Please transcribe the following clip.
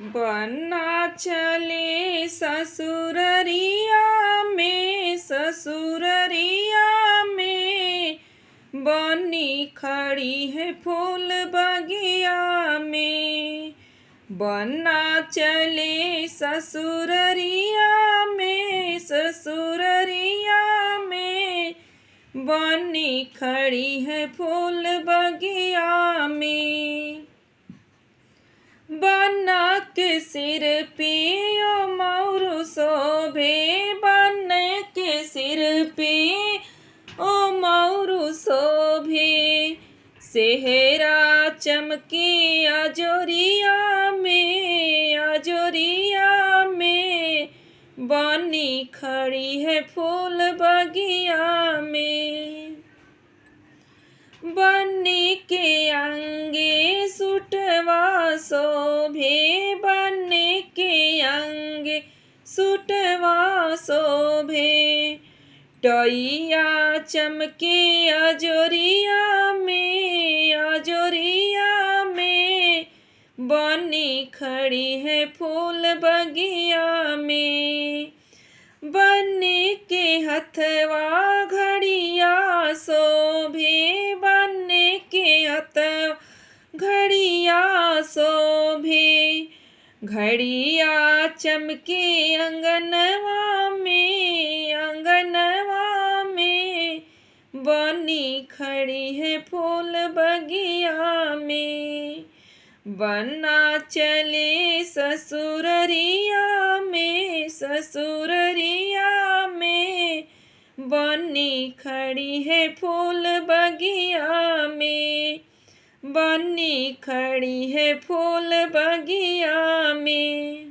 बन्ना चले ससुररिया में, ससुररिया में बन्नी खड़ी है फूल बगिया में। बन्ना चले ससुररिया में, ससुररिया में बन्नी खड़ी है फूल बगिया में। बन्ना के सिर पे ओ मौरू शोभे, बन्ना के सिर पे ओ मौरू शोभे। सेहरा चमके अजोरिया में, अजोरिया में बन्नी खड़ी है फूल बगिया में। बन्नी के अंगे सुटवा शोभे, बन्नी के अंगे सुटवा शोभे। टैया चमके अजोरिया में, अजोरिया में बन्नी खड़ी है फूल बगिया में। बन्नी के हथवा घड़िया शोभे, बन्नी के हथवा घड़िया शोभे। घड़िया चमके अंगनवा में, अंगनवा में बन्नी खड़ी है फूल बगिया में। बन्ना चले ससुररिया में, ससुररिया में बन्नी खड़ी है फूल बगिया में। बन्नी खड़ी है फूल बगिया में।